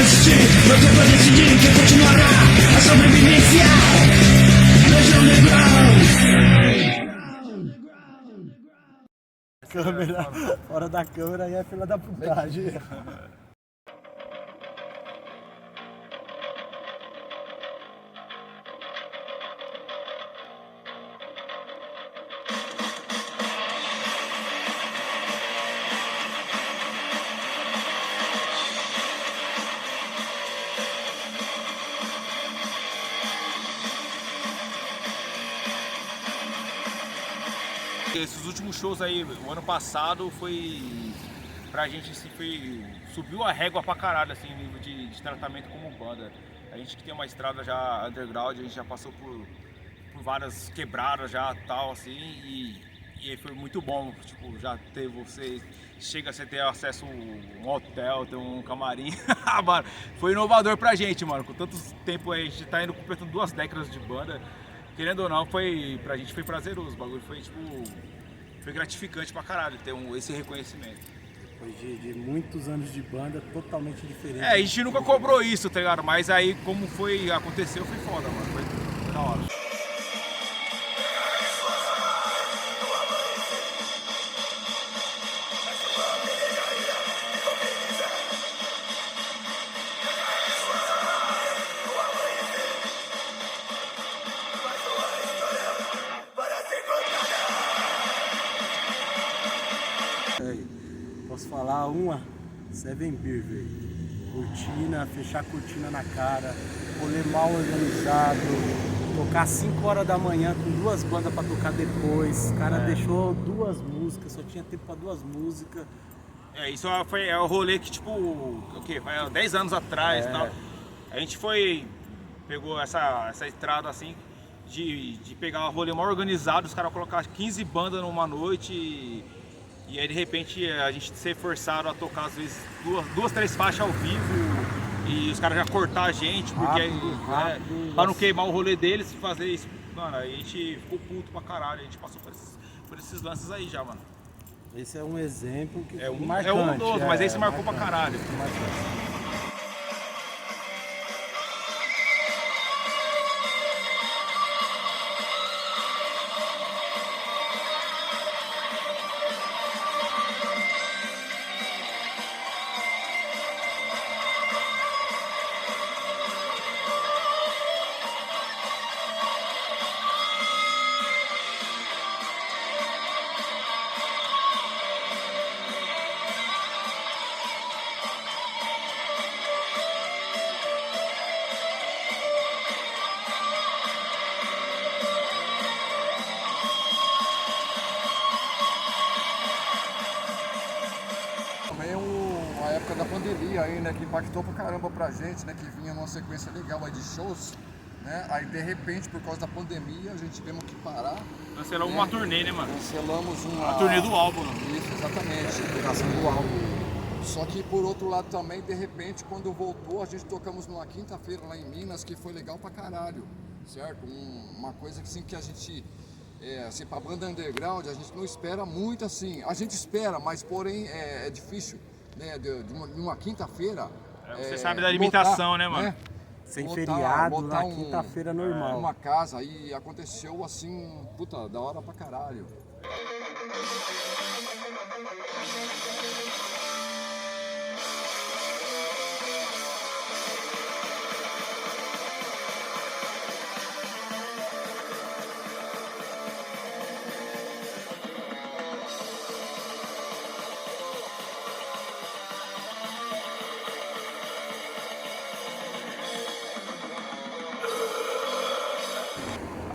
resistir, meu tempo é decidir quem continuará a sobrevivência. Veja underground. Câmera, fora da câmera aí é fila da putagem. Esses últimos shows aí, o ano passado foi, pra gente assim, subiu a régua pra caralho, assim, em nível de tratamento como banda. A gente que tem uma estrada já underground, a gente já passou por várias quebradas já, tal, assim, e foi muito bom, tipo, já ter você, chega a você ter acesso a um hotel, ter um camarim, mano, foi inovador pra gente, mano, com tanto tempo a gente tá indo completando 2 décadas de banda. Querendo ou não, pra gente foi prazeroso, o bagulho foi tipo, foi gratificante pra caralho ter esse reconhecimento. Depois de muitos anos de banda, totalmente diferente. A gente nunca cobrou isso, tá ligado? Mas aí como aconteceu, foi foda, mano, foi da hora. Posso falar uma? Seven Beer, velho. Cortina, fechar a cortina na cara, rolê mal organizado, tocar 5 horas da manhã com 2 bandas pra tocar depois. O cara deixou 2 músicas, só tinha tempo pra 2 músicas. Isso foi o rolê que tipo, o quê? Foi há 10 anos atrás e tal. A gente pegou essa estrada assim, de pegar o rolê mal organizado, os caras colocar 15 bandas numa noite. E aí de repente a gente ser forçado a tocar às vezes 2, 3 faixas ao vivo e os caras já cortar a gente, porque rápido, pra não queimar o rolê deles e fazer isso. Mano, aí a gente ficou puto pra caralho, a gente passou por esses lances aí já, mano. Esse é um exemplo que marcante, é um dos, mas esse marcou pra caralho. Também a época da pandemia aí, né, que impactou pra caramba pra gente, né, que vinha numa sequência legal aí de shows, né, aí de repente por causa da pandemia a gente tivemos que parar. Cancelamos uma turnê, né, mano? Cancelamos a turnê do álbum, né? Isso, exatamente. Divulgação do álbum. Só que por outro lado também, de repente, quando voltou, a gente tocamos numa quinta-feira lá em Minas, que foi legal pra caralho, certo? Uma coisa que, assim, que a gente, assim, pra banda underground, a gente não espera muito assim. A gente espera, mas porém é difícil, né? De uma quinta-feira. Você sabe da limitação, botar, né, mano? Né? Sem feriado, na quinta-feira normal. Uma casa e aconteceu assim, puta, da hora pra caralho.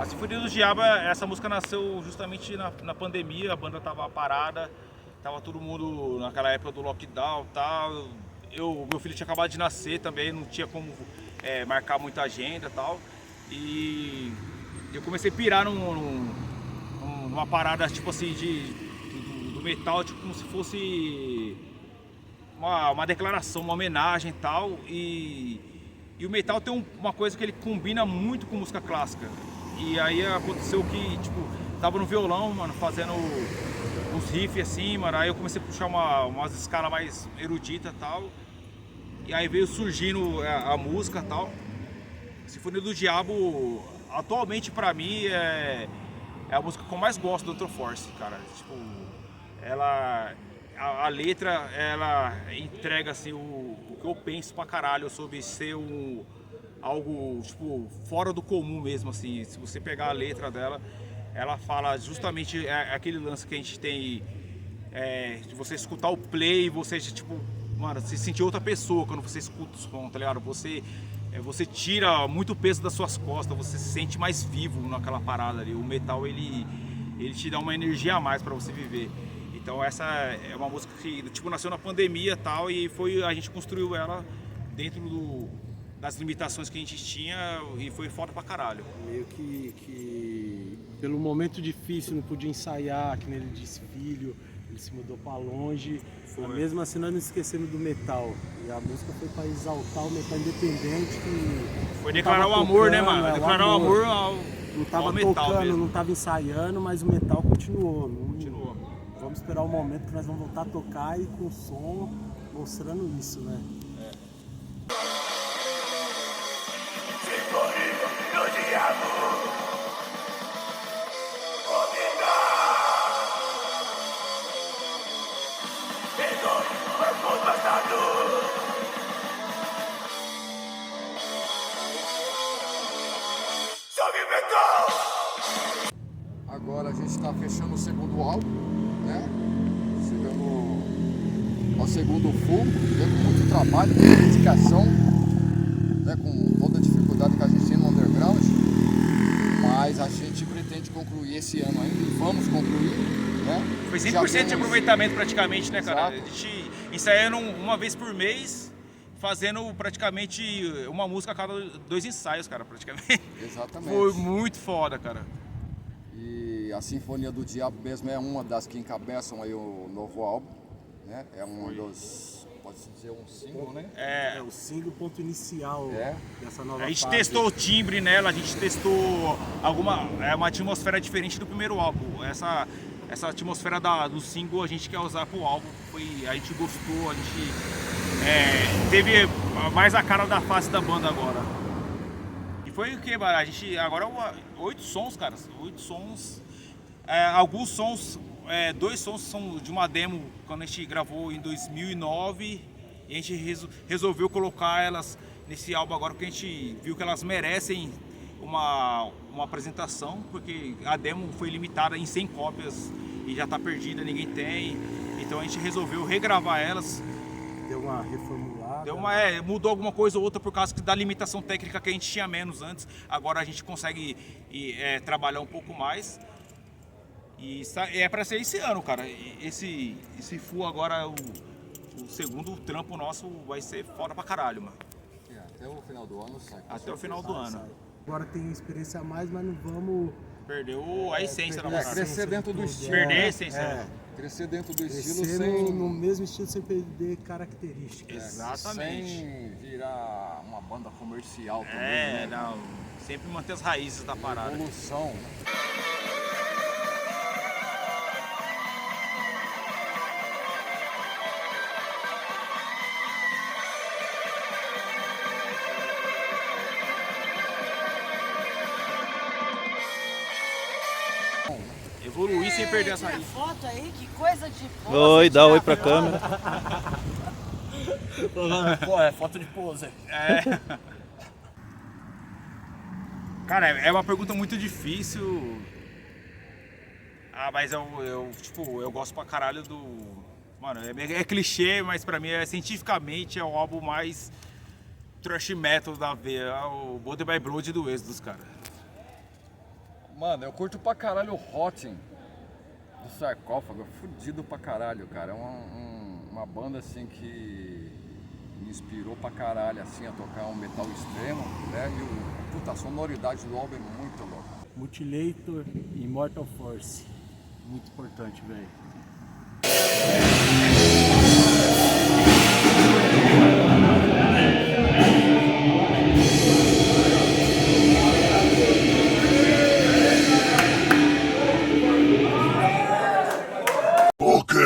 A Sinfonia do Diabo, essa música nasceu justamente na pandemia, a banda tava parada, tava todo mundo naquela época do lockdown e tal. Meu filho tinha acabado de nascer também, não tinha como marcar muita agenda e tal. E eu comecei a pirar numa parada tipo assim do metal, tipo como se fosse uma declaração, uma homenagem e tal. E o metal tem uma coisa que ele combina muito com música clássica. E aí aconteceu que, tipo, tava no violão, mano, fazendo uns riffs assim, mano. Aí eu comecei a puxar umas escalas mais eruditas e tal. E aí veio surgindo a música e tal. Sinfonia do Diabo, atualmente pra mim, é a música que eu mais gosto do Antroforce, cara. Tipo, a letra, ela entrega assim, o que eu penso pra caralho sobre ser algo tipo, fora do comum mesmo, assim. Se você pegar a letra dela, ela fala justamente aquele lance que a gente tem, de você escutar o play e você, tipo, mano, você sentir outra pessoa quando você escuta o som, tá ligado? Você tira muito peso das suas costas, você se sente mais vivo naquela parada ali. O metal, ele te dá uma energia a mais pra você viver. Então essa é uma música que, tipo, nasceu na pandemia e tal, e a gente construiu ela dentro das limitações que a gente tinha, e foi foda pra caralho. Meio que pelo momento difícil, não podia ensaiar, que nem ele disse, filho, ele se mudou pra longe. Mas mesmo assim nós não esquecemos do metal. E a música foi pra exaltar o metal independente que... Foi declarar o amor, né, mano? Declarar o amor não tava ao metal tocando, mesmo. não tava ensaiando, mas o metal continuou. Continuou. Vamos esperar o momento que nós vamos voltar a tocar e com o som mostrando isso, né? Agora a gente está fechando o segundo álbum, né? Chegando ao segundo full, com muito trabalho, muita dedicação, né? Com toda a dificuldade que a gente tem no underground, mas a gente pretende concluir esse ano ainda e vamos concluir, né? Foi Já 100% de temos- aproveitamento praticamente, né, cara? Exato. A gente ensaiando uma vez por mês, fazendo praticamente uma música a cada 2 ensaios, cara, praticamente. Exatamente. Foi muito foda, cara. E a Sinfonia do Diabo mesmo é uma das que encabeçam aí o novo álbum, né? É um dos, pode-se dizer, um single, né? É o single ponto inicial dessa nova A gente fase. testou o timbre nela, a gente testou uma atmosfera diferente do primeiro álbum. Essa atmosfera do single a gente quer usar pro álbum. A gente gostou, a gente teve mais a cara da face da banda agora. E foi o que, a gente agora 8 sons, cara. 8 sons. Alguns sons, 2 sons são de uma demo quando a gente gravou em 2009 e a gente resolveu colocar elas nesse álbum agora porque a gente viu que elas merecem uma apresentação, porque a demo foi limitada em 100 cópias e já tá perdida, ninguém tem. Então a gente resolveu regravar elas. Deu uma reformulada. Mudou alguma coisa ou outra por causa da limitação técnica que a gente tinha menos antes. Agora a gente consegue trabalhar um pouco mais. E é pra ser esse ano, cara. Esse full agora, o segundo trampo nosso vai ser foda pra caralho, mano. Até o final do ano sai. Até o final do ano. Agora tem experiência a mais, mas não vamos Perdeu a essência da parada. crescer dentro do tudo. estilo. Perder a essência. Crescer dentro do estilo crescer sem... no mesmo estilo sem perder características. Exatamente. Sem virar uma banda comercial também, né? Não. Sempre manter as raízes da parada. Evolução, né? Evoluir sem perder as Tira raízes. foto aí, que coisa de pose. Oi, dá tirar oi pra foto. câmera. Pô, é foto de pose. Cara, é uma pergunta muito difícil. Mas eu gosto pra caralho do... Mano, é clichê, mas pra mim, cientificamente, é o álbum mais thrash metal da veia. É o Blood by Blood do Exodus, cara. Mano, eu curto pra caralho o Rotten do Sarcófago, fudido pra caralho, cara. É uma banda assim que me inspirou pra caralho assim, a tocar um metal extremo, né? E a sonoridade do álbum é muito louca. Mutilator e Immortal Force. Muito importante, velho. Ok,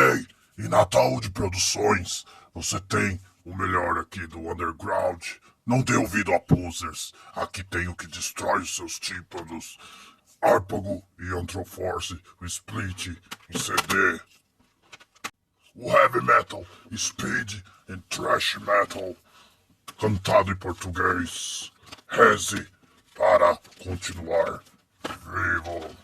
e na Taúde Produções você tem o melhor aqui do underground. Não dê ouvido a posers. Aqui tem o que destrói os seus tímpanos. Harpago e Anthroforce, o Split em CD. O heavy metal, speed e thrash metal. Cantado em português. Reze para continuar vivo.